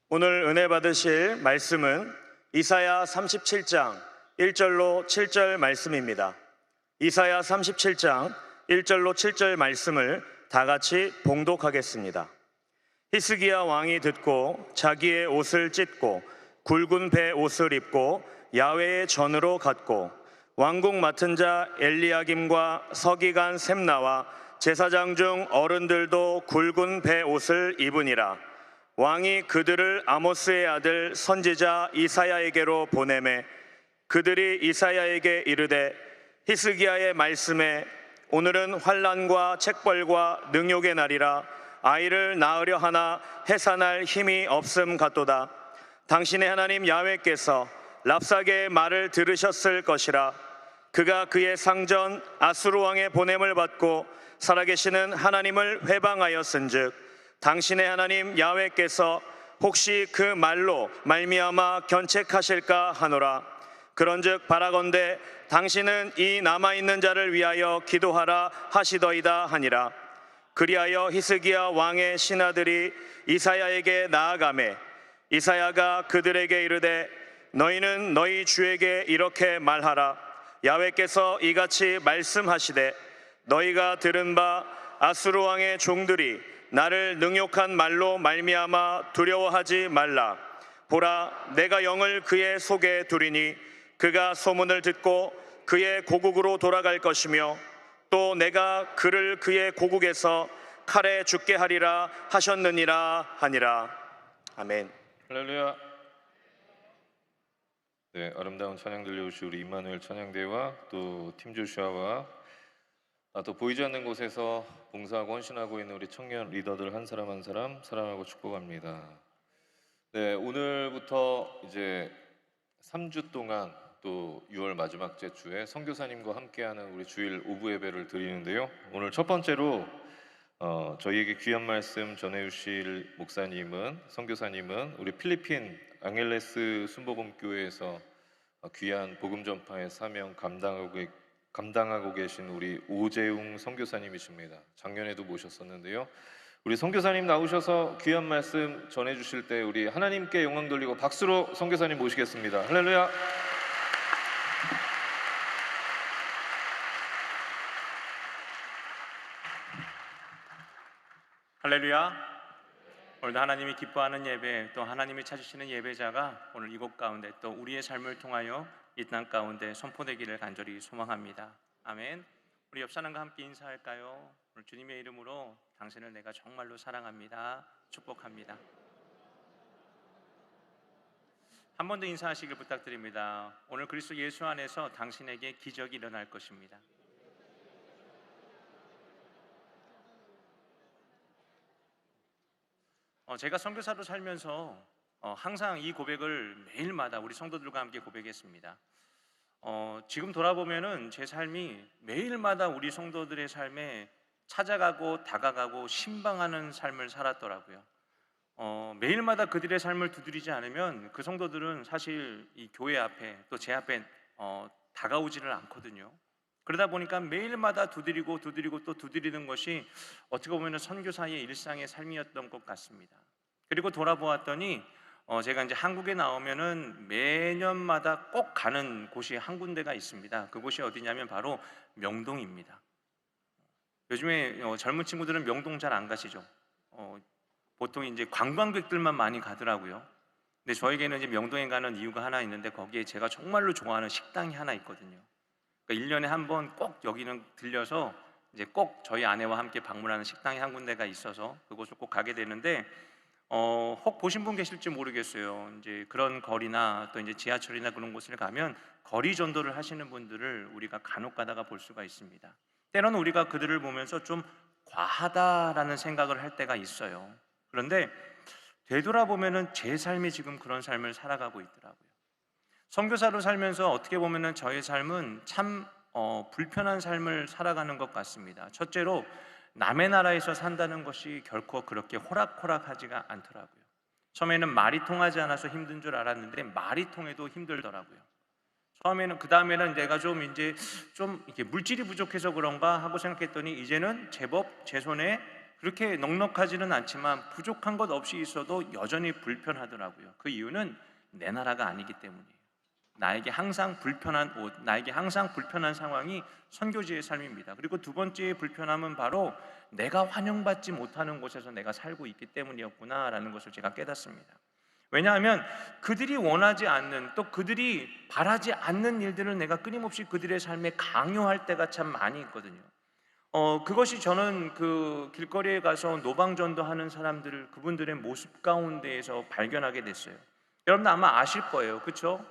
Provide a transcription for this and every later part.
오늘 은혜 받으실 말씀은 이사야 37장 1절로 7절 말씀입니다. 이사야 37장 1절로 7절 말씀을 다 같이 봉독하겠습니다. 히스기야 왕이 듣고 자기의 옷을 찢고 굵은 배 옷을 입고 야훼의 전으로 갔고 왕궁 맡은 자 엘리야김과 서기관 셈나와 제사장 중 어른들도 굵은 배 옷을 입으니라. 왕이 그들을 아모스의 아들 선지자 이사야에게로 보내매 그들이 이사야에게 이르되 히스기야의 말씀에 오늘은 환난과 책벌과 능욕의 날이라 아이를 낳으려 하나 해산할 힘이 없음 같도다. 당신의 하나님 야훼께서 랍사게의 말을 들으셨을 것이라. 그가 그의 상전 아수르 왕의 보냄을 받고 살아계시는 하나님을 회방하였은즉 당신의 하나님 야훼께서 혹시 그 말로 말미암아 견책하실까 하노라. 그런즉 바라건대 당신은 이 남아있는 자를 위하여 기도하라 하시더이다 하니라. 그리하여 히스기야 왕의 신하들이 이사야에게 나아가매 이사야가 그들에게 이르되 너희는 너희 주에게 이렇게 말하라. 야훼께서 이같이 말씀하시되 너희가 들은 바 아수르 왕의 종들이 나를 능욕한 말로 말미암아 두려워하지 말라. 보라, 내가 영을 그의 속에 두리니 그가 소문을 듣고 그의 고국으로 돌아갈 것이며 또 내가 그를 그의 고국에서 칼에 죽게 하리라 하셨느니라 하니라. 아멘. 할렐루야. 네, 아름다운 찬양 들려주신 우리 임마누엘 찬양대와 또 팀조슈아와 또 보이지 않는 곳에서 봉사하고 헌신하고 있는 우리 청년 리더들 한 사람 한 사람 사랑하고 축복합니다. 네, 오늘부터 이제 3주 동안 또 6월 마지막 주에 선교사님과 함께하는 우리 주일 오부 예배를 드리는데요. 오늘 첫 번째로 저희에게 귀한 말씀 전해주실 목사님은 선교사님은 우리 필리핀 앙헬레스 순복음교회에서 귀한 복음 전파의 사명 감당하고 계신 우리 오재웅 선교사님이십니다. 작년에도 모셨었는데요. 우리 선교사님 나오셔서 귀한 말씀 전해주실 때 우리 하나님께 영광 돌리고 박수로 선교사님 모시겠습니다. 할렐루야. 할렐루야. 오늘도 하나님이 기뻐하는 예배, 또 하나님이 찾으시는 예배자가 오늘 이곳 가운데 또 우리의 삶을 통하여 이 땅 가운데 선포되기를 간절히 소망합니다. 아멘. 우리 옆 사람과 함께 인사할까요? 오늘 주님의 이름으로 당신을 내가 정말로 사랑합니다. 축복합니다. 한 번 더 인사하시길 부탁드립니다. 오늘 그리스도 예수 안에서 당신에게 기적이 일어날 것입니다. 제가 선교사로 살면서 항상 이 고백을 매일마다 우리 성도들과 함께 고백했습니다. 지금 돌아보면은 제 삶이 매일마다 우리 성도들의 삶에 찾아가고 다가가고 신방하는 삶을 살았더라고요. 매일마다 그들의 삶을 두드리지 않으면 그 성도들은 사실 이 교회 앞에 또 제 앞에 다가오지를 않거든요. 그러다 보니까 매일마다 두드리고 또 두드리는 것이 어떻게 보면 선교사의 일상의 삶이었던 것 같습니다. 그리고 돌아보았더니 제가 이제 한국에 나오면은 매년마다 꼭 가는 곳이 한 군데가 있습니다. 그곳이 어디냐면 바로 명동입니다. 요즘에 젊은 친구들은 명동 잘 안 가시죠? 보통 이제 관광객들만 많이 가더라고요. 근데 저에게는 이제 명동에 가는 이유가 하나 있는데 거기에 제가 정말로 좋아하는 식당이 하나 있거든요. 그러니까 1년에 한 번 꼭 여기는 들려서 이제 꼭 저희 아내와 함께 방문하는 식당이 한 군데가 있어서 그곳을 꼭 가게 되는데 혹 보신 분 계실지 모르겠어요. 이제 그런 거리나 또 이제 지하철이나 그런 곳을 가면 거리 전도를 하시는 분들을 우리가 간혹 가다가 볼 수가 있습니다. 때로는 우리가 그들을 보면서 좀 과하다라는 생각을 할 때가 있어요. 그런데 되돌아보면은 제 삶이 지금 그런 삶을 살아가고 있더라고요. 선교사로 살면서 어떻게 보면은 저의 삶은 참 불편한 삶을 살아가는 것 같습니다. 첫째로 남의 나라에서 산다는 것이 결코 그렇게 호락호락하지가 않더라고요. 처음에는 말이 통하지 않아서 힘든 줄 알았는데 말이 통해도 힘들더라고요. 처음에는 그 다음에는 내가 좀 이렇게 물질이 부족해서 그런가 하고 생각했더니 이제는 제법 제 손에 그렇게 넉넉하지는 않지만 부족한 것 없이 있어도 여전히 불편하더라고요. 그 이유는 내 나라가 아니기 때문이에요. 나에게 항상 불편한 옷, 나에게 항상 불편한 상황이 선교지의 삶입니다. 그리고 두 번째의 불편함은 바로 내가 환영받지 못하는 곳에서 내가 살고 있기 때문이었구나라는 것을 제가 깨닫습니다. 왜냐하면 그들이 원하지 않는, 또 그들이 바라지 않는 일들을 내가 끊임없이 그들의 삶에 강요할 때가 참 많이 있거든요. 그것이 저는 그 길거리에 가서 노방전도 하는 사람들을, 그분들의 모습 가운데에서 발견하게 됐어요. 여러분 아마 아실 거예요, 그렇죠?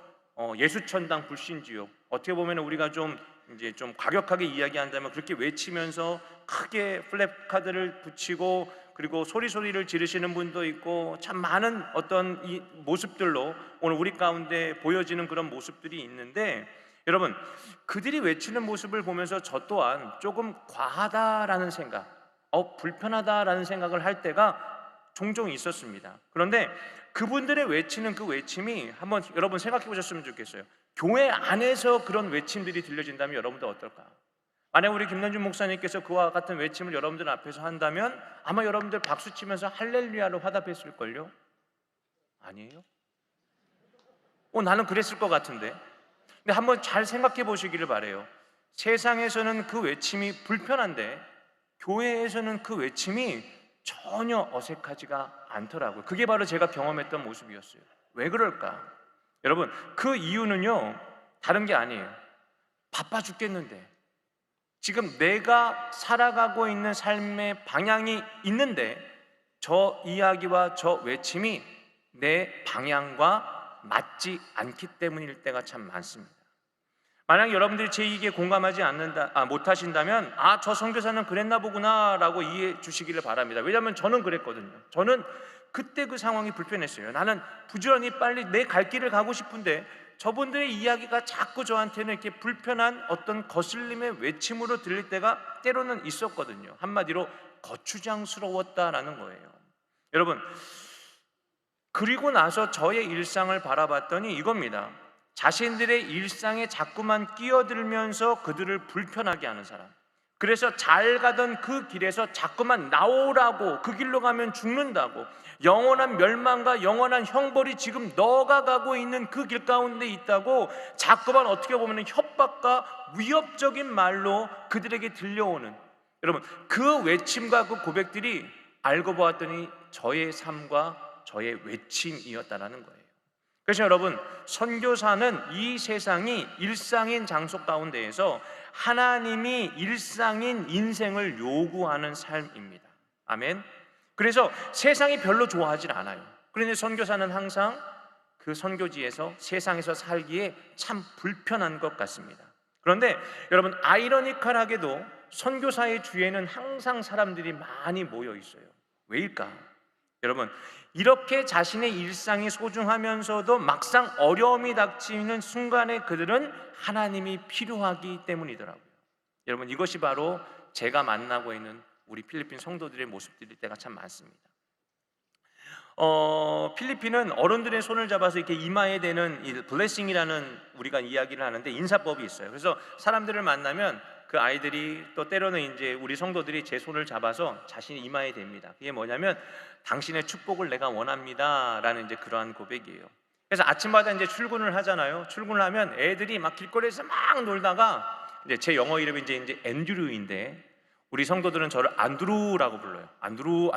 예수천당 불신지옥, 어떻게 보면 우리가 좀 과격하게 이야기한다면 그렇게 외치면서 크게 플래카드를 붙이고 그리고 소리를 지르시는 분도 있고, 참 많은 어떤 이 모습들로 오늘 우리 가운데 보여지는 그런 모습들이 있는데, 여러분 그들이 외치는 모습을 보면서 저 또한 조금 과하다라는 생각, 불편하다라는 생각을 할 때가 종종 있었습니다. 그런데 그분들의 외치는 그 외침이 한번 여러분 생각해 보셨으면 좋겠어요. 교회 안에서 그런 외침들이 들려진다면 여러분들 어떨까? 만약 우리 김남준 목사님께서 그와 같은 외침을 여러분들 앞에서 한다면 아마 여러분들 박수 치면서 할렐루야로 화답했을걸요? 아니에요? 나는 그랬을 것 같은데. 근데 한번 잘 생각해 보시기를 바래요. 세상에서는 그 외침이 불편한데 교회에서는 그 외침이 전혀 어색하지가 않더라고요. 그게 바로 제가 경험했던 모습이었어요. 왜 그럴까? 여러분 그 이유는요, 다른 게 아니에요. 바빠 죽겠는데, 지금 내가 살아가고 있는 삶의 방향이 있는데 저 이야기와 저 외침이 내 방향과 맞지 않기 때문일 때가 참 많습니다. 만약 여러분들이 제 얘기에 공감하지 못하신다면 저 선교사는 그랬나 보구나 라고 이해해 주시기를 바랍니다. 왜냐하면 저는 그랬거든요. 저는 그때 그 상황이 불편했어요. 나는 부지런히 빨리 내 갈 길을 가고 싶은데 저분들의 이야기가 자꾸 저한테는 이렇게 불편한 어떤 거슬림의 외침으로 들릴 때가 때로는 있었거든요. 한마디로 거추장스러웠다라는 거예요. 여러분 그리고 나서 저의 일상을 바라봤더니 이겁니다. 자신들의 일상에 자꾸만 끼어들면서 그들을 불편하게 하는 사람, 그래서 잘 가던 그 길에서 자꾸만 나오라고, 그 길로 가면 죽는다고, 영원한 멸망과 영원한 형벌이 지금 너가 가고 있는 그 길 가운데 있다고 자꾸만 어떻게 보면 협박과 위협적인 말로 그들에게 들려오는, 여러분 그 외침과 그 고백들이 알고 보았더니 저의 삶과 저의 외침이었다라는 거예요. 그래서 여러분 선교사는 이 세상이 일상인 장소 가운데에서 하나님이 일상인 인생을 요구하는 삶입니다. 아멘. 그래서 세상이 별로 좋아하지 않아요. 그런데 선교사는 항상 그 선교지에서 세상에서 살기에 참 불편한 것 같습니다. 그런데 여러분 아이러니컬하게도 선교사의 주위에는 항상 사람들이 많이 모여 있어요. 왜일까? 여러분 이렇게 자신의 일상이 소중하면서도 막상 어려움이 닥치는 순간에 그들은 하나님이 필요하기 때문이더라고요. 여러분 이것이 바로 제가 만나고 있는 우리 필리핀 성도들의 모습들일 때가 참 많습니다. 필리핀은 어른들의 손을 잡아서 이렇게 이마에 대는 이 블레싱이라는 우리가 이야기를 하는데 인사법이 있어요. 그래서 사람들을 만나면 그 아이들이 또 때로는 이제 우리 성도들이 제 손을 잡아서 자신의 이마에 댑니다. 그게 뭐냐면 당신의 축복을 내가 원합니다라는 이제 그러한 고백이에요. 그래서 아침마다 이제 출근을 하잖아요. 출근을 하면 애들이 막 길거리에서 막 놀다가 이제 제 영어 이름이 이제 앤드류인데 우리 성도들은 저를 안드루라고 불러요. 안드루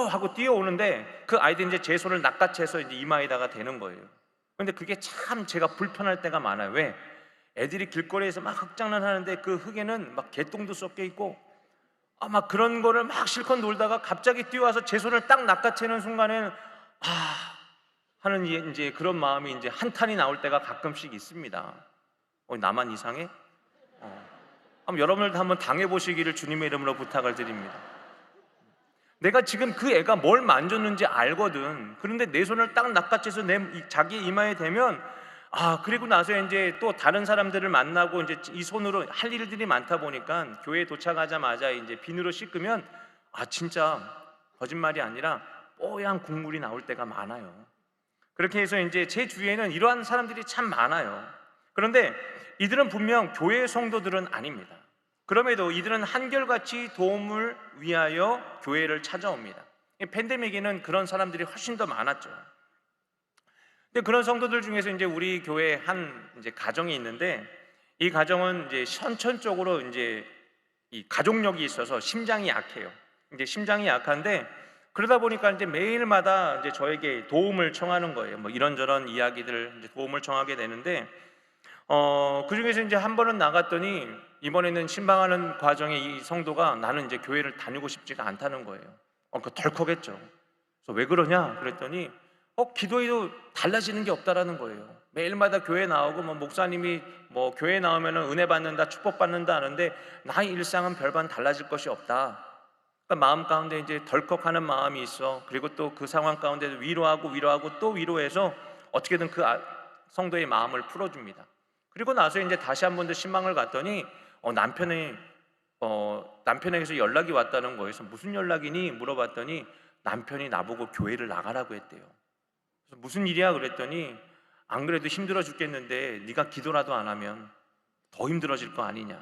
하고 뛰어오는데 그 아이들이 이제 제 손을 낚아채서 이제 이마에다가 대는 거예요. 근데 그게 참 제가 불편할 때가 많아요. 왜? 애들이 길거리에서 막 흙장난 하는데 그 흙에는 막 개똥도 섞여 있고 막 그런 거를 막 실컷 놀다가 갑자기 뛰어와서 제 손을 딱 낚아채는 순간에는 하는 이제 그런 마음이 이제 한탄이 나올 때가 가끔씩 있습니다. 나만 이상해? 한번 여러분들도 한번 당해보시기를 주님의 이름으로 부탁을 드립니다. 내가 지금 그 애가 뭘 만졌는지 알거든. 그런데 내 손을 딱 낚아채서 자기 이마에 대면 그리고 나서 이제 또 다른 사람들을 만나고 이제 이 손으로 할 일들이 많다 보니까 교회에 도착하자마자 이제 비누로 씻으면 진짜 거짓말이 아니라 뽀얀 국물이 나올 때가 많아요. 그렇게 해서 이제 제 주위에는 이러한 사람들이 참 많아요. 그런데 이들은 분명 교회 성도들은 아닙니다. 그럼에도 이들은 한결같이 도움을 위하여 교회를 찾아옵니다. 이 팬데믹에는 그런 사람들이 훨씬 더 많았죠. 근데 그런 성도들 중에서 이제 우리 교회 한 이제 가정이 있는데, 이 가정은 이제 선천적으로 이제 이 가족력이 있어서 심장이 약해요. 이제 심장이 약한데, 그러다 보니까 이제 매일마다 이제 저에게 도움을 청하는 거예요. 뭐 이런저런 이야기들 이제 도움을 청하게 되는데, 그 중에서 이제 한 번은 나갔더니 이번에는 신방하는 과정에 이 성도가 나는 이제 교회를 다니고 싶지가 않다는 거예요. 그 덜컥했죠. 그래서 왜 그러냐 그랬더니 기도해도 달라지는 게 없다라는 거예요. 매일마다 교회 나오고 뭐 목사님이 뭐 교회 나오면은 은혜 받는다, 축복 받는다 하는데 나의 일상은 별반 달라질 것이 없다. 그러니까 마음 가운데 이제 덜컥하는 마음이 있어. 그리고 또 그 상황 가운데 위로하고 또 위로해서 어떻게든 그 성도의 마음을 풀어줍니다. 그리고 나서 이제 다시 한 번 더 신방을 갔더니 남편에게서 연락이 왔다는 거예요. 무슨 연락이니 물어봤더니 남편이 나보고 교회를 나가라고 했대요. 그래서 무슨 일이야 그랬더니 안 그래도 힘들어 죽겠는데 네가 기도라도 안 하면 더 힘들어질 거 아니냐.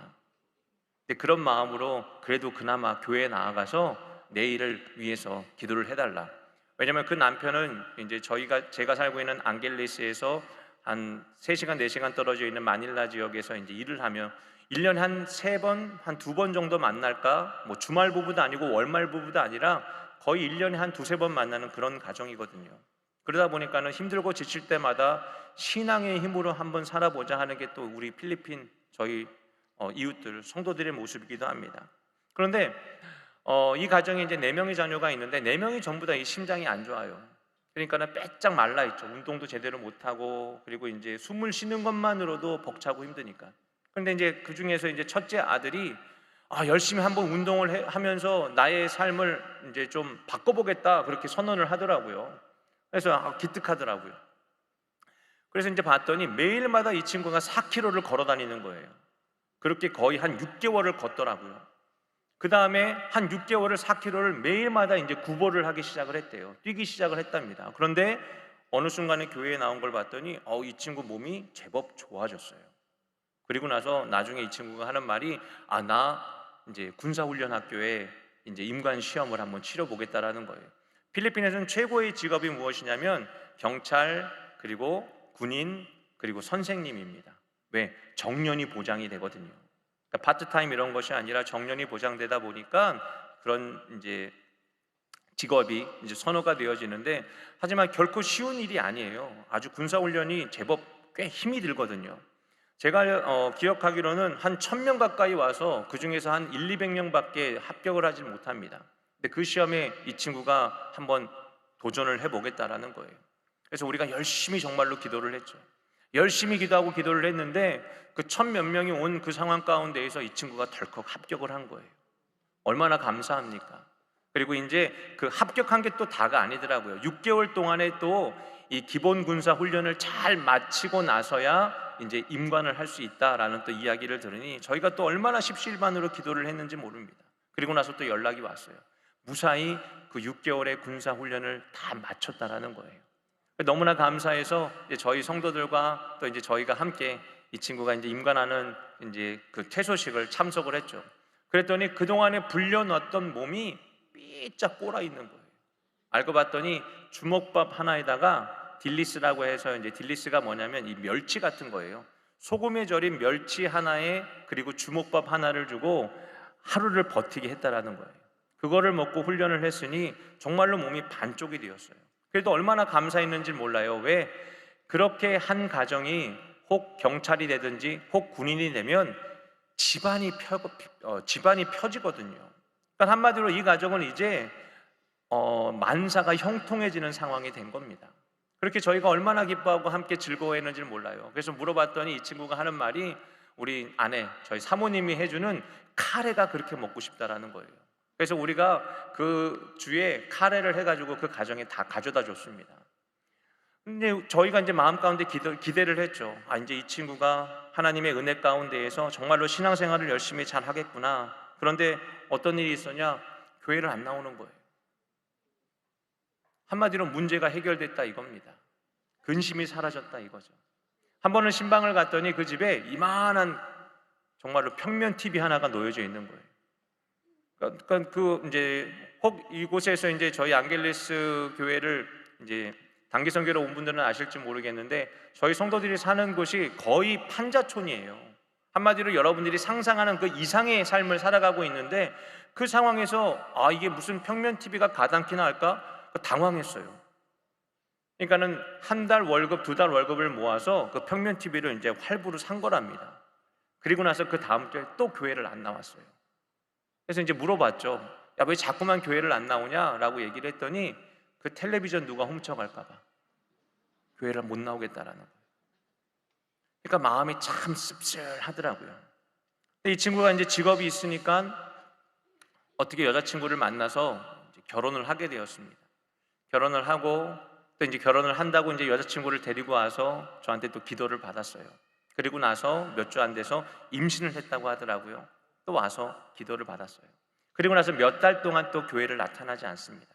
근데 그런 마음으로 그래도 그나마 교회에 나아가서 내일을 위해서 기도를 해달라. 왜냐면 그 남편은 이제 제가 살고 있는 앙겔레스에서 한 3시간, 4시간 떨어져 있는 마닐라 지역에서 이제 일을 하며 1년에 한 3번, 한 2번 정도 만날까? 뭐 주말 부부도 아니고 월말 부부도 아니라 거의 1년에 한 2-3번 만나는 그런 가정이거든요. 그러다 보니까는 힘들고 지칠 때마다 신앙의 힘으로 한번 살아보자 하는 게 또 우리 필리핀 저희 이웃들, 성도들의 모습이기도 합니다. 그런데 이 가정에 이제 4명의 자녀가 있는데 4명이 전부 다 이 심장이 안 좋아요. 그러니까는 빼짝 말라 있죠. 운동도 제대로 못 하고, 그리고 이제 숨을 쉬는 것만으로도 벅차고 힘드니까. 그런데 이제 그 중에서 이제 첫째 아들이 열심히 한번 운동을 하면서 나의 삶을 이제 좀 바꿔보겠다 그렇게 선언을 하더라고요. 그래서 기특하더라고요. 그래서 이제 봤더니 매일마다 이 친구가 4km를 걸어 다니는 거예요. 그렇게 거의 한 6개월을 걷더라고요. 그 다음에 한 6개월을 4km를 매일마다 이제 구보를 하기 시작을 했대요. 뛰기 시작을 했답니다. 그런데 어느 순간에 교회에 나온 걸 봤더니 이 친구 몸이 제법 좋아졌어요. 그리고 나서 나중에 이 친구가 하는 말이 나 이제 군사훈련학교에 이제 임관 시험을 한번 치러보겠다라는 거예요. 필리핀에서는 최고의 직업이 무엇이냐면 경찰, 그리고 군인, 그리고 선생님입니다. 왜? 정년이 보장이 되거든요. 그러니까 파트타임 이런 것이 아니라 정년이 보장되다 보니까 그런 이제 직업이 이제 선호가 되어지는데, 하지만 결코 쉬운 일이 아니에요. 아주 군사훈련이 제법 꽤 힘이 들거든요. 제가 기억하기로는 한 1000명 가까이 와서 그 중에서 한 100-200명밖에 합격을 하지 못합니다. 근데 그 시험에 이 친구가 한번 도전을 해보겠다라는 거예요. 그래서 우리가 열심히 정말로 기도를 했죠. 열심히 기도하고 기도를 했는데 그 1000몇 명이 온 그 상황 가운데에서 이 친구가 덜컥 합격을 한 거예요. 얼마나 감사합니까? 그리고 이제 그 합격한 게 또 다가 아니더라고요. 6개월 동안에 또 이 기본 군사 훈련을 잘 마치고 나서야 이제 임관을 할 수 있다라는 또 이야기를 들으니 저희가 또 얼마나 십시일반으로 기도를 했는지 모릅니다. 그리고 나서 또 연락이 왔어요. 무사히 그 6개월의 군사 훈련을 다 마쳤다라는 거예요. 너무나 감사해서 이제 저희 성도들과 또 이제 저희가 함께 이 친구가 이제 임관하는 이제 그 퇴소식을 참석을 했죠. 그랬더니 그동안에 불려놨던 몸이 삐짝 꼬라 있는 거예요. 알고 봤더니 주먹밥 하나에다가 딜리스라고 해서 이제 딜리스가 뭐냐면 이 멸치 같은 거예요. 소금에 절인 멸치 하나에 그리고 주먹밥 하나를 주고 하루를 버티게 했다라는 거예요. 그거를 먹고 훈련을 했으니 정말로 몸이 반쪽이 되었어요. 그래도 얼마나 감사했는지 몰라요. 왜? 그렇게 한 가정이 혹 경찰이 되든지 혹 군인이 되면 집안이 펴지거든요. 그러니까 한마디로 이 가정은 이제 만사가 형통해지는 상황이 된 겁니다. 그렇게 저희가 얼마나 기뻐하고 함께 즐거워했는지 몰라요. 그래서 물어봤더니 이 친구가 하는 말이 우리 아내, 저희 사모님이 해주는 카레가 그렇게 먹고 싶다라는 거예요. 그래서 우리가 그 주에 카레를 해가지고 그 가정에 다 가져다 줬습니다. 근데 저희가 이제 마음 가운데 기대를 했죠. 이제 이 친구가 하나님의 은혜 가운데에서 정말로 신앙생활을 열심히 잘 하겠구나. 그런데 어떤 일이 있었냐? 교회를 안 나오는 거예요. 한마디로 문제가 해결됐다 이겁니다. 근심이 사라졌다 이거죠. 한 번은 신방을 갔더니 그 집에 이만한 정말로 평면 TV 하나가 놓여져 있는 거예요. 그러니까 그 이제 혹 이곳에서 이제 저희 앙겔레스 교회를 이제 단기 선교로 온 분들은 아실지 모르겠는데 저희 성도들이 사는 곳이 거의 판자촌이에요. 한마디로 여러분들이 상상하는 그 이상의 삶을 살아가고 있는데 그 상황에서 이게 무슨 평면 TV가 가당키나 할까? 당황했어요. 그러니까는 한 달 월급, 2달 월급을 모아서 그 평면 TV를 이제 할부로 산 거랍니다. 그리고 나서 그 다음 주에 또 교회를 안 나왔어요. 그래서 이제 물어봤죠. 야, 왜 자꾸만 교회를 안 나오냐라고 얘기를 했더니 그 텔레비전 누가 훔쳐갈까 봐 교회를 못 나오겠다라는 거예요. 그러니까 마음이 참 씁쓸하더라고요. 근데 이 친구가 이제 직업이 있으니까 어떻게 여자친구를 만나서 이제 결혼을 하게 되었습니다. 결혼을 하고 또 이제 결혼을 한다고 이제 여자친구를 데리고 와서 저한테 또 기도를 받았어요. 그리고 나서 몇 주 안 돼서 임신을 했다고 하더라고요. 또 와서 기도를 받았어요. 그리고 나서 몇 달 동안 또 교회를 나타나지 않습니다.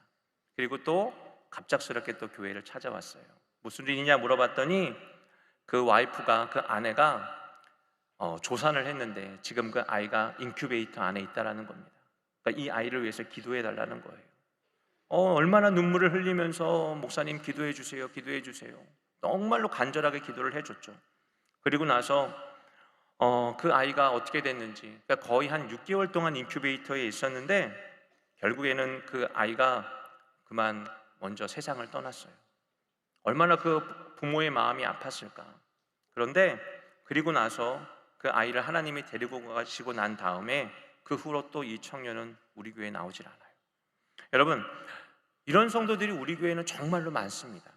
그리고 또 갑작스럽게 또 교회를 찾아왔어요. 무슨 일이냐 물어봤더니 그 와이프가, 그 아내가 조산을 했는데 지금 그 아이가 인큐베이터 안에 있다라는 겁니다. 그러니까 이 아이를 위해서 기도해 달라는 거예요. 얼마나 눈물을 흘리면서 목사님 기도해 주세요, 기도해 주세요. 정말로 간절하게 기도를 해줬죠. 그리고 나서 그 아이가 어떻게 됐는지, 그러니까 거의 한 6개월 동안 인큐베이터에 있었는데 결국에는 그 아이가 그만 먼저 세상을 떠났어요. 얼마나 그 부모의 마음이 아팠을까. 그런데 그리고 나서 그 아이를 하나님이 데리고 가시고 난 다음에 그 후로 또 이 청년은 우리 교회에 나오질 않아요. 여러분, 이런 성도들이 우리 교회에는 정말로 많습니다.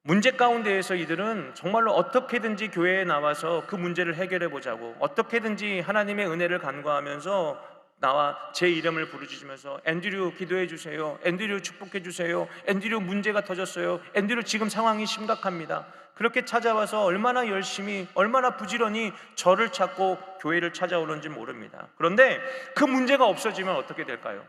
문제 가운데에서 이들은 정말로 어떻게든지 교회에 나와서 그 문제를 해결해 보자고, 어떻게든지 하나님의 은혜를 간구하면서 나와 제 이름을 부르짖으면서 앤드류 기도해 주세요, 앤드류 축복해 주세요, 앤드류 문제가 터졌어요, 앤드류 지금 상황이 심각합니다. 그렇게 찾아와서 얼마나 열심히, 얼마나 부지런히 저를 찾고 교회를 찾아오는지 모릅니다. 그런데 그 문제가 없어지면 어떻게 될까요?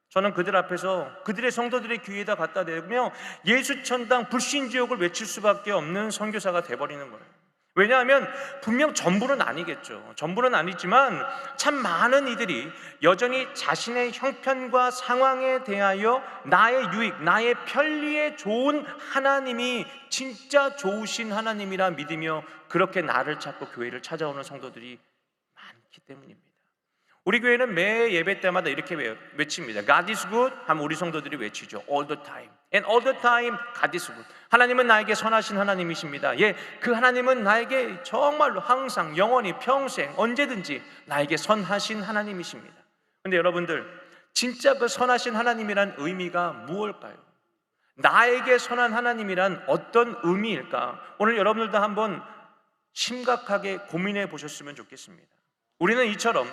저는 그들 앞에서 그들의 성도들의 귀에다 갖다 대며 예수천당 불신지옥을 외칠 수밖에 없는 선교사가 돼버리는 거예요. 왜냐하면 분명 전부는 아니겠죠. 전부는 아니지만 참 많은 이들이 여전히 자신의 형편과 상황에 대하여 나의 유익, 나의 편리에 좋은 하나님이 진짜 좋으신 하나님이라 믿으며 그렇게 나를 찾고 교회를 찾아오는 성도들이 많기 때문입니다. 우리 교회는 매 예배 때마다 이렇게 외칩니다. God is good 하면 우리 성도들이 외치죠. All the time. And all the time God is good. 하나님은 나에게 선하신 하나님이십니다. 예, 그 하나님은 나에게 정말로 항상 영원히 평생 언제든지 나에게 선하신 하나님이십니다. 그런데 여러분들, 진짜 그 선하신 하나님이란 의미가 무엇일까요? 나에게 선한 하나님이란 어떤 의미일까? 오늘 여러분들도 한번 심각하게 고민해 보셨으면 좋겠습니다. 우리는 이처럼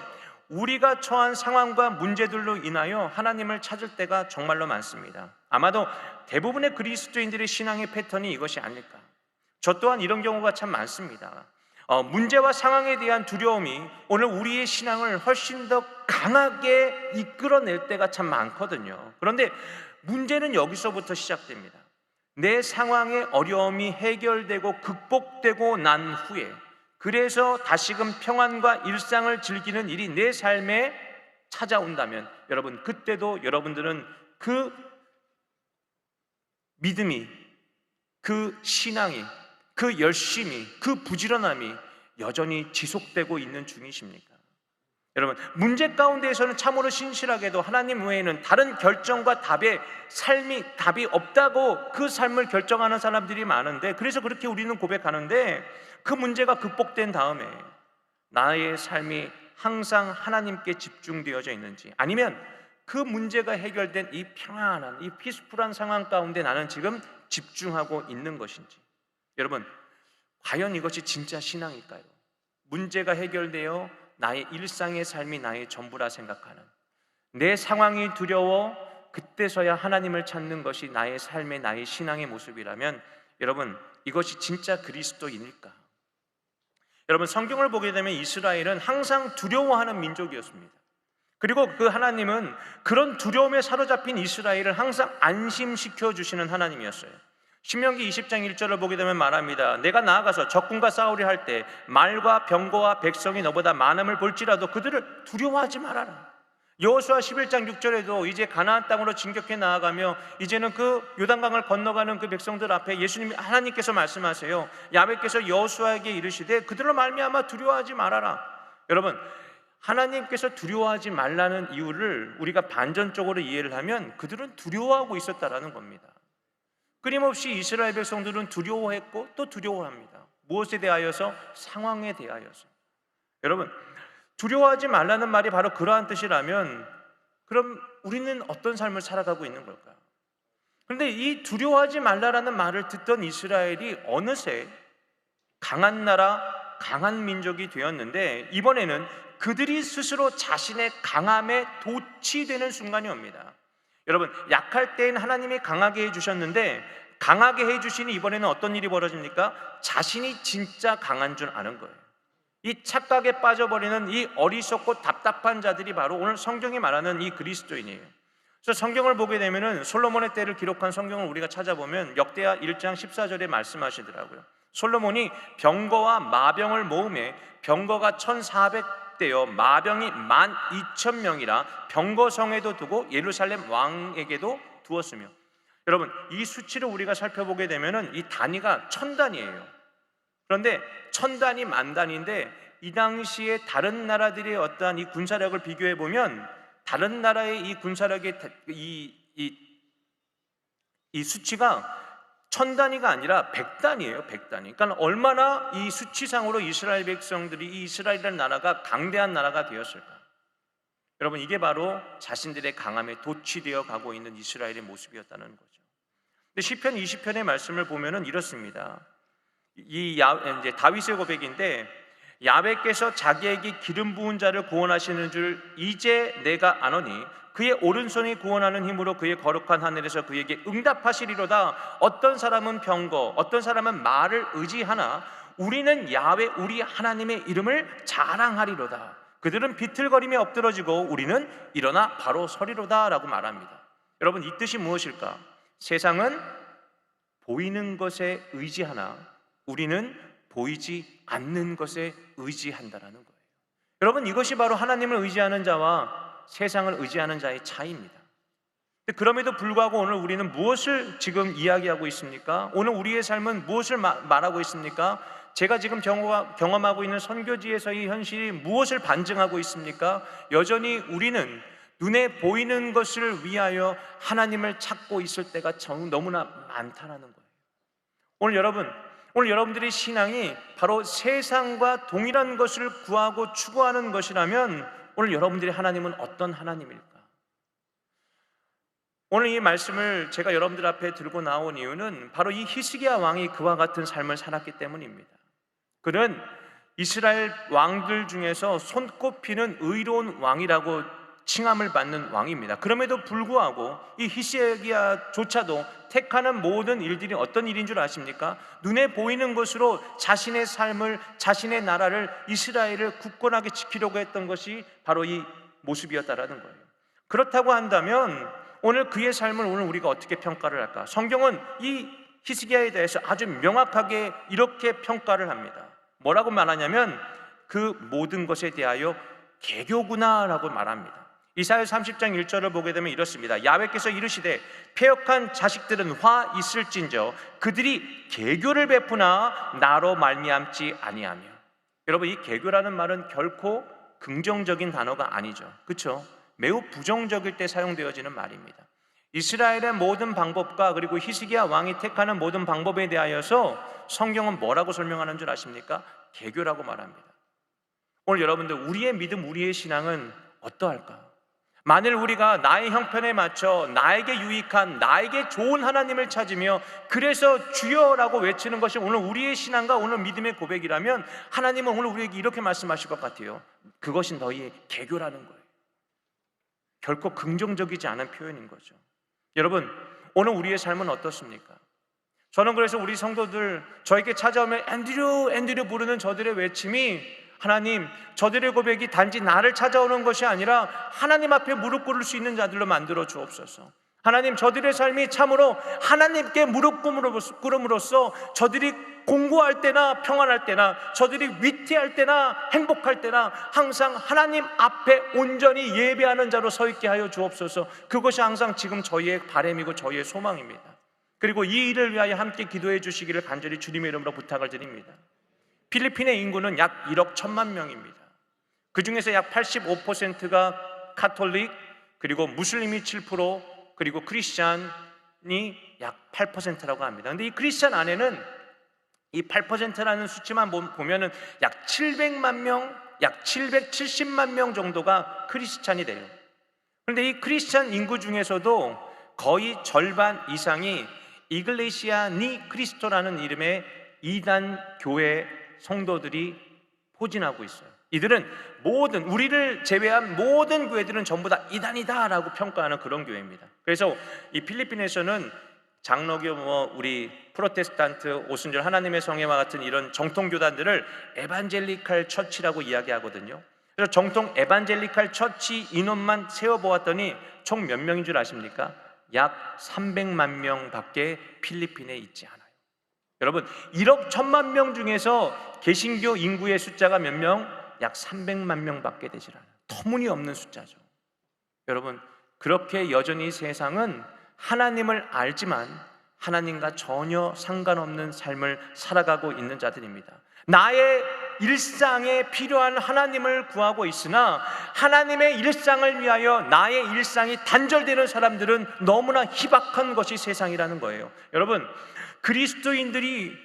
우리가 처한 상황과 문제들로 인하여 하나님을 찾을 때가 정말로 많습니다. 아마도 대부분의 그리스도인들의 신앙의 패턴이 이것이 아닐까. 저 또한 이런 경우가 참 많습니다. 문제와 상황에 대한 두려움이 오늘 우리의 신앙을 훨씬 더 강하게 이끌어낼 때가 참 많거든요. 그런데 문제는 여기서부터 시작됩니다. 내 상황의 어려움이 해결되고 극복되고 난 후에, 그래서 다시금 평안과 일상을 즐기는 일이 내 삶에 찾아온다면 여러분, 그때도 여러분들은 그 믿음이, 그 신앙이, 그 열심이, 그 부지런함이 여전히 지속되고 있는 중이십니까? 여러분, 문제 가운데에서는 참으로 신실하게도 하나님 외에는 다른 결정과 답이 없다고 그 삶을 결정하는 사람들이 많은데, 그래서 그렇게 우리는 고백하는데, 그 문제가 극복된 다음에 나의 삶이 항상 하나님께 집중되어져 있는지, 아니면 그 문제가 해결된 이 평안한, 이 피스풀한 상황 가운데 나는 지금 집중하고 있는 것인지, 여러분, 과연 이것이 진짜 신앙일까요? 문제가 해결되어 나의 일상의 삶이 나의 전부라 생각하는, 내 상황이 두려워 그때서야 하나님을 찾는 것이 나의 삶의, 나의 신앙의 모습이라면 여러분, 이것이 진짜 그리스도인일까? 여러분, 성경을 보게 되면 이스라엘은 항상 두려워하는 민족이었습니다. 그리고 그 하나님은 그런 두려움에 사로잡힌 이스라엘을 항상 안심시켜 주시는 하나님이었어요. 신명기 20장 1절을 보게 되면 말합니다. 내가 나아가서 적군과 싸우려 할 때 말과 병거와 백성이 너보다 많음을 볼지라도 그들을 두려워하지 말아라. 여호수아 11장 6절에도 이제 가나안 땅으로 진격해 나아가며 이제는 그 요단강을 건너가는 그 백성들 앞에 예수님 하나님께서 말씀하세요. 야훼께서 여호수아에게 이르시되 그들로 말미암아 두려워하지 말아라. 여러분, 하나님께서 두려워하지 말라는 이유를 우리가 반전적으로 이해를 하면 그들은 두려워하고 있었다라는 겁니다. 끊임없이 이스라엘 백성들은 두려워했고 또 두려워합니다. 무엇에 대하여서? 상황에 대하여서. 여러분, 두려워하지 말라는 말이 바로 그러한 뜻이라면 그럼 우리는 어떤 삶을 살아가고 있는 걸까요? 그런데 이 두려워하지 말라라는 말을 듣던 이스라엘이 어느새 강한 나라, 강한 민족이 되었는데 이번에는 그들이 스스로 자신의 강함에 도취되는 순간이 옵니다. 여러분, 약할 때엔 하나님이 강하게 해주셨는데 강하게 해주시니 이번에는 어떤 일이 벌어집니까? 자신이 진짜 강한 줄 아는 거예요. 이 착각에 빠져버리는 이 어리석고 답답한 자들이 바로 오늘 성경이 말하는 이 그리스도인이에요. 그래서 성경을 보게 되면은 솔로몬의 때를 기록한 성경을 우리가 찾아보면 역대하 1장 14절에 말씀하시더라고요. 솔로몬이 병거와 마병을 모음해 병거가 1,400대여 마병이 12,000명이라 병거성에도 두고 예루살렘 왕에게도 두었으며, 여러분 이 수치를 우리가 살펴보게 되면은 이 단위가 1000단이에요. 그런데 1000단이 10,000단인데 이 당시에 다른 나라들의 어떠한 이 군사력을 비교해 보면 다른 나라의 이 군사력의 이 수치가 1000단위가 아니라 100단이에요. 100단위. 그러니까 얼마나 이 수치상으로 이스라엘 백성들이 이 이스라엘이라는 나라가 강대한 나라가 되었을까? 여러분, 이게 바로 자신들의 강함에 도취되어 가고 있는 이스라엘의 모습이었다는 거죠. 근데 시편 20편의 말씀을 보면은 이렇습니다. 이제 다윗의 고백인데, 야훼께서 자기에게 기름 부은 자를 구원하시는 줄 이제 내가 아노니 그의 오른손이 구원하는 힘으로 그의 거룩한 하늘에서 그에게 응답하시리로다. 어떤 사람은 병거, 어떤 사람은 말을 의지하나 우리는 야훼 우리 하나님의 이름을 자랑하리로다. 그들은 비틀거리며 엎드러지고 우리는 일어나 바로 서리로다 라고 말합니다. 여러분, 이 뜻이 무엇일까? 세상은 보이는 것에 의지하나 우리는 보이지 않는 것에 의지한다라는 거예요. 여러분, 이것이 바로 하나님을 의지하는 자와 세상을 의지하는 자의 차이입니다. 그럼에도 불구하고 오늘 우리는 무엇을 지금 이야기하고 있습니까? 오늘 우리의 삶은 무엇을 말하고 있습니까? 제가 지금 경험하고 있는 선교지에서의 현실이 무엇을 반증하고 있습니까? 여전히 우리는 눈에 보이는 것을 위하여 하나님을 찾고 있을 때가 너무나 많다라는 거예요. 오늘 여러분들의 신앙이 바로 세상과 동일한 것을 구하고 추구하는 것이라면 오늘 여러분들의 하나님은 어떤 하나님일까? 오늘 이 말씀을 제가 여러분들 앞에 들고 나온 이유는 바로 이 히스기야 왕이 그와 같은 삶을 살았기 때문입니다. 그는 이스라엘 왕들 중에서 손꼽히는 의로운 왕이라고 칭함을 받는 왕입니다. 그럼에도 불구하고 이 히스기야조차도 택하는 모든 일들이 어떤 일인 줄 아십니까? 눈에 보이는 것으로 자신의 삶을, 자신의 나라를, 이스라엘을 굳건하게 지키려고 했던 것이 바로 이 모습이었다라는 거예요. 그렇다고 한다면 오늘 그의 삶을 오늘 우리가 어떻게 평가를 할까? 성경은 이 히스기야에 대해서 아주 명확하게 이렇게 평가를 합니다. 뭐라고 말하냐면 그 모든 것에 대하여 개교구나라고 말합니다. 이사야 30장 1절을 보게 되면 이렇습니다. 야훼께서 이르시되 패역한 자식들은 화 있을진저 그들이 개교를 베푸나 나로 말미암지 아니하며. 여러분, 이 개교라는 말은 결코 긍정적인 단어가 아니죠. 그렇죠? 매우 부정적일 때 사용되어지는 말입니다. 이스라엘의 모든 방법과 그리고 히스기야 왕이 택하는 모든 방법에 대하여서 성경은 뭐라고 설명하는 줄 아십니까? 개교라고 말합니다. 오늘 여러분들, 우리의 믿음, 우리의 신앙은 어떠할까? 만일 우리가 나의 형편에 맞춰 나에게 유익한, 나에게 좋은 하나님을 찾으며 그래서 주여라고 외치는 것이 오늘 우리의 신앙과 오늘 믿음의 고백이라면 하나님은 오늘 우리에게 이렇게 말씀하실 것 같아요. 그것이 너희의 개교라는 거예요. 결코 긍정적이지 않은 표현인 거죠. 여러분, 오늘 우리의 삶은 어떻습니까? 저는 그래서 우리 성도들 저에게 찾아오면 앤드류 부르는 저들의 외침이, 하나님, 저들의 고백이 단지 나를 찾아오는 것이 아니라 하나님 앞에 무릎 꿇을 수 있는 자들로 만들어 주옵소서. 하나님, 저들의 삶이 참으로 하나님께 무릎 꿇음으로써 저들이 공고할 때나 평안할 때나 저들이 위태할 때나 행복할 때나 항상 하나님 앞에 온전히 예배하는 자로 서 있게 하여 주옵소서. 그것이 항상 지금 저희의 바람이고 저희의 소망입니다. 그리고 이 일을 위하여 함께 기도해 주시기를 간절히 주님의 이름으로 부탁을 드립니다. 필리핀의 인구는 약 1억 1천만 명입니다. 그 중에서 약 85%가 카톨릭, 그리고 무슬림이 7%, 그리고 크리스찬이 약 8%라고 합니다. 근데 이 크리스찬 안에는 이 8%라는 수치만 보면은 약 700만 명, 약 770만 명 정도가 크리스찬이 돼요. 그런데 이 크리스찬 인구 중에서도 거의 절반 이상이 이글레시아 니 크리스토라는 이름의 이단 교회 성도들이 포진하고 있어요. 이들은 모든, 우리를 제외한 모든 교회들은 전부 다 이단이다라고 평가하는 그런 교회입니다. 그래서 이 필리핀에서는 장로교, 우리 프로테스탄트, 오순절 하나님의 성회와 같은 이런 정통 교단들을 에반젤리칼 처치라고 이야기하거든요. 그래서 정통 에반젤리칼 처치 인원만 세어보았더니 총 몇 명인 줄 아십니까? 약 300만 명밖에 필리핀에 있지 않아요. 여러분, 1억 1천만 명 중에서 개신교 인구의 숫자가 몇 명? 약 300만 명밖에 되질 않아요. 터무니없는 숫자죠. 여러분, 그렇게 여전히 세상은 하나님을 알지만 하나님과 전혀 상관없는 삶을 살아가고 있는 자들입니다. 나의 일상에 필요한 하나님을 구하고 있으나 하나님의 일상을 위하여 나의 일상이 단절되는 사람들은 너무나 희박한 것이 세상이라는 거예요. 여러분, 그리스도인들이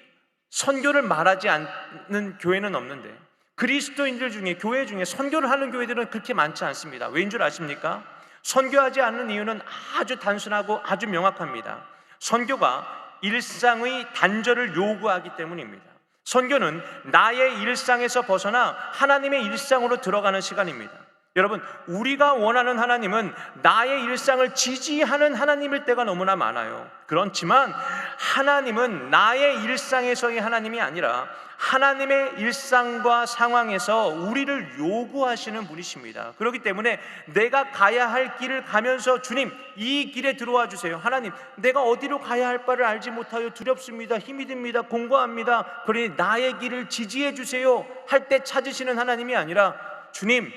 선교를 말하지 않는 교회는 없는데 그리스도인들 중에, 교회 중에 선교를 하는 교회들은 그렇게 많지 않습니다. 왜인 줄 아십니까? 선교하지 않는 이유는 아주 단순하고 아주 명확합니다. 선교가 일상의 단절을 요구하기 때문입니다. 선교는 나의 일상에서 벗어나 하나님의 일상으로 들어가는 시간입니다. 여러분, 우리가 원하는 하나님은 나의 일상을 지지하는 하나님일 때가 너무나 많아요. 그렇지만 하나님은 나의 일상에서의 하나님이 아니라 하나님의 일상과 상황에서 우리를 요구하시는 분이십니다. 그렇기 때문에 내가 가야 할 길을 가면서 주님, 이 길에 들어와 주세요. 하나님, 내가 어디로 가야 할 바를 알지 못하여 두렵습니다. 힘이 듭니다. 공고합니다. 그러니 나의 길을 지지해 주세요 할 때 찾으시는 하나님이 아니라 주님,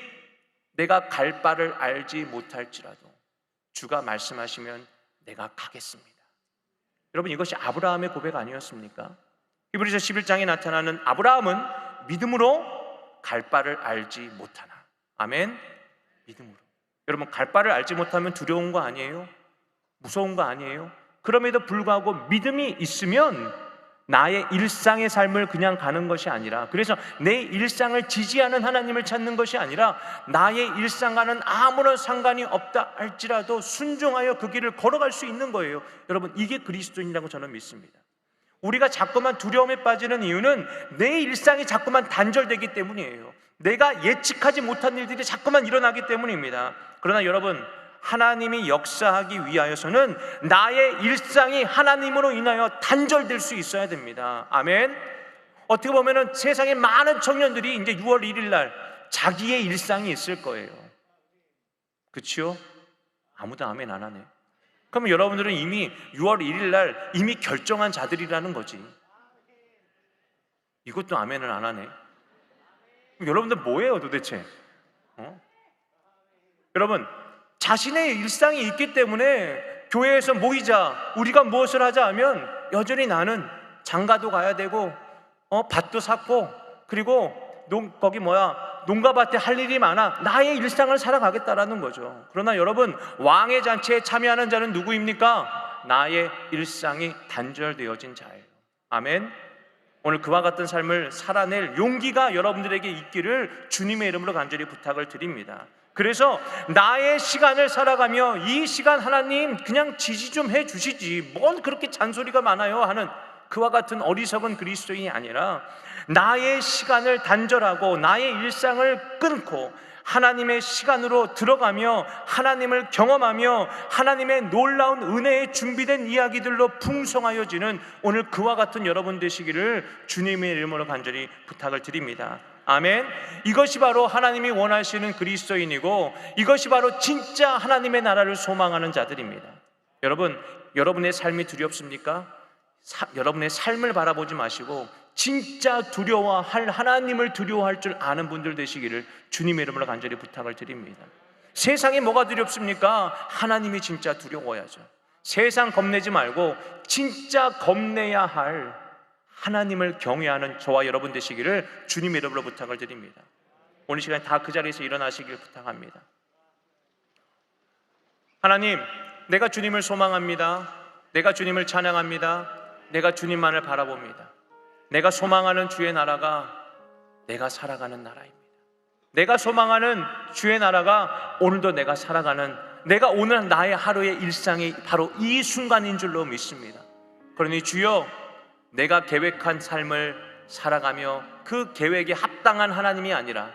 내가 갈 바를 알지 못할지라도 주가 말씀하시면 내가 가겠습니다. 여러분, 이것이 아브라함의 고백 아니었습니까? 히브리서 11장에 나타나는 아브라함은 믿음으로 갈 바를 알지 못하나. 아멘. 믿음으로. 여러분, 갈 바를 알지 못하면 두려운 거 아니에요? 무서운 거 아니에요? 그럼에도 불구하고 믿음이 있으면 나의 일상의 삶을 그냥 가는 것이 아니라, 그래서 내 일상을 지지하는 하나님을 찾는 것이 아니라 나의 일상과는 아무런 상관이 없다 할지라도 순종하여 그 길을 걸어갈 수 있는 거예요. 여러분, 이게 그리스도인이라고 저는 믿습니다. 우리가 자꾸만 두려움에 빠지는 이유는 내 일상이 자꾸만 단절되기 때문이에요. 내가 예측하지 못한 일들이 자꾸만 일어나기 때문입니다. 그러나 여러분, 하나님이 역사하기 위하여서는 나의 일상이 하나님으로 인하여 단절될 수 있어야 됩니다. 아멘. 어떻게 보면은 세상에 많은 청년들이 이제 6월 1일 날 자기의 일상이 있을 거예요. 그렇죠? 아무도 아멘 안 하네. 그럼 여러분들은 이미 6월 1일 날 이미 결정한 자들이라는 거지. 이것도 아멘을 안 하네. 그럼 여러분들 뭐예요 도대체? 여러분, 자신의 일상이 있기 때문에 교회에서 모이자, 우리가 무엇을 하자 하면 여전히 나는 장가도 가야 되고 밭도 샀고, 그리고 농가밭에 할 일이 많아. 나의 일상을 살아가겠다라는 거죠. 그러나 여러분, 왕의 잔치에 참여하는 자는 누구입니까? 나의 일상이 단절되어진 자예요. 아멘. 오늘 그와 같은 삶을 살아낼 용기가 여러분들에게 있기를 주님의 이름으로 간절히 부탁을 드립니다. 그래서 나의 시간을 살아가며 이 시간 하나님 그냥 지지 좀 해주시지, 뭔 그렇게 잔소리가 많아요 하는 그와 같은 어리석은 그리스도인이 아니라 나의 시간을 단절하고 나의 일상을 끊고 하나님의 시간으로 들어가며 하나님을 경험하며 하나님의 놀라운 은혜에 준비된 이야기들로 풍성하여지는 오늘 그와 같은 여러분 되시기를 주님의 이름으로 간절히 부탁을 드립니다. 아멘. 이것이 바로 하나님이 원하시는 그리스도인이고 이것이 바로 진짜 하나님의 나라를 소망하는 자들입니다. 여러분, 여러분의 삶이 두렵습니까? 여러분의 삶을 바라보지 마시고 진짜 두려워할, 하나님을 두려워할 줄 아는 분들 되시기를 주님의 이름으로 간절히 부탁을 드립니다. 세상에 뭐가 두렵습니까? 하나님이 진짜 두려워야죠. 세상 겁내지 말고 진짜 겁내야 할 하나님을 경외하는 저와 여러분 되시기를 주님의 이름으로 부탁을 드립니다. 오늘 시간에 다 그 자리에서 일어나시길 부탁합니다. 하나님, 내가 주님을 소망합니다. 내가 주님을 찬양합니다. 내가 주님만을 바라봅니다. 내가 소망하는 주의 나라가 내가 살아가는 나라입니다. 내가 소망하는 주의 나라가 오늘도 내가 살아가는, 내가 오늘 나의 하루의 일상이 바로 이 순간인 줄로 믿습니다. 그러니 주여, 내가 계획한 삶을 살아가며 그 계획에 합당한 하나님이 아니라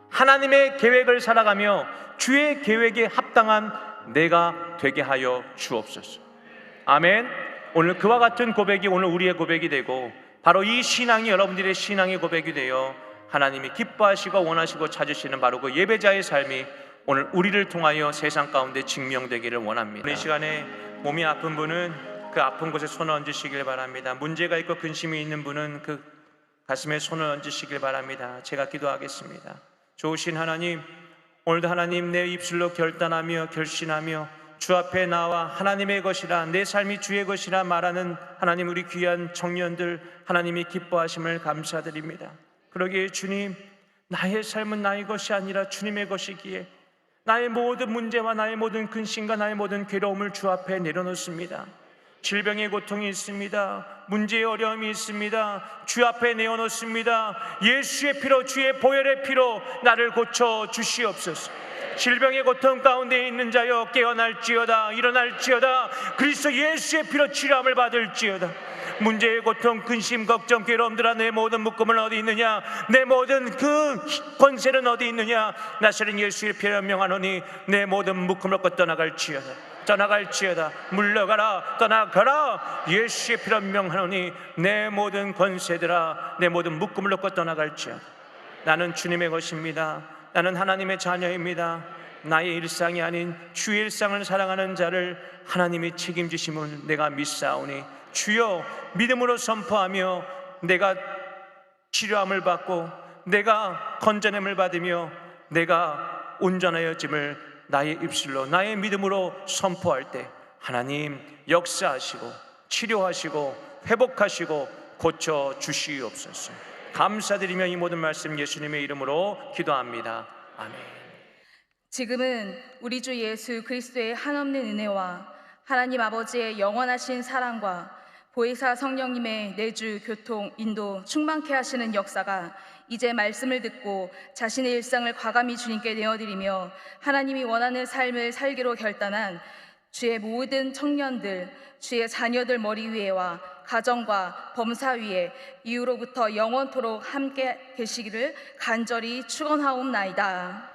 하나님의 계획을 살아가며 주의 계획에 합당한 내가 되게 하여 주옵소서. 아멘. 오늘 그와 같은 고백이 오늘 우리의 고백이 되고, 바로 이 신앙이 여러분들의 신앙의 고백이 되어 하나님이 기뻐하시고 원하시고 찾으시는 바로 그 예배자의 삶이 오늘 우리를 통하여 세상 가운데 증명되기를 원합니다. 이 시간에 몸이 아픈 분은 그 아픈 곳에 손을 얹으시길 바랍니다. 문제가 있고 근심이 있는 분은 그 가슴에 손을 얹으시길 바랍니다. 제가 기도하겠습니다. 좋으신 하나님, 오늘도 하나님 내 입술로 결단하며 결심하며 주 앞에 나와 하나님의 것이라, 내 삶이 주의 것이라 말하는 하나님, 우리 귀한 청년들 하나님이 기뻐하심을 감사드립니다. 그러기에 주님, 나의 삶은 나의 것이 아니라 주님의 것이기에 나의 모든 문제와 나의 모든 근심과 나의 모든 괴로움을 주 앞에 내려놓습니다. 질병의 고통이 있습니다. 문제의 어려움이 있습니다. 주 앞에 내어놓습니다. 예수의 피로, 주의 보혈의 피로 나를 고쳐 주시옵소서. 질병의 고통 가운데 있는 자여 깨어날지어다, 일어날지어다. 그리스도 예수의 피로 치료함을 받을지어다. 문제의 고통, 근심, 걱정, 괴로움들아, 내 모든 묶음은 어디 있느냐? 내 모든 그 권세는 어디 있느냐? 나시는 예수의 피로 명하노니 내 모든 묶음을 걷고 떠나갈지어다. 떠나갈지어다. 물러가라, 떠나가라. 예수의 피로 명하노니 내 모든 권세들아, 내 모든 묶음을 놓고 떠나갈지어다. 나는 주님의 것입니다. 나는 하나님의 자녀입니다. 나의 일상이 아닌 주의 일상을 살아가는 자를 하나님이 책임지심을 내가 믿사오니 주여, 믿음으로 선포하며 내가 치료함을 받고 내가 건전함을 받으며 내가 온전하여짐을 나의 입술로, 나의 믿음으로 선포할 때 하나님 역사하시고 치료하시고 회복하시고 고쳐 주시옵소서. 감사드리며 이 모든 말씀 예수님의 이름으로 기도합니다. 아멘. 지금은 우리 주 예수 그리스도의 한없는 은혜와 하나님 아버지의 영원하신 사랑과 보혜사 성령님의 내주, 교통, 인도 충만케 하시는 역사가 이제 말씀을 듣고 자신의 일상을 과감히 주님께 내어드리며 하나님이 원하는 삶을 살기로 결단한 주의 모든 청년들, 주의 자녀들 머리 위에와 가정과 범사 위에 이후로부터 영원토록 함께 계시기를 간절히 축원하옵나이다.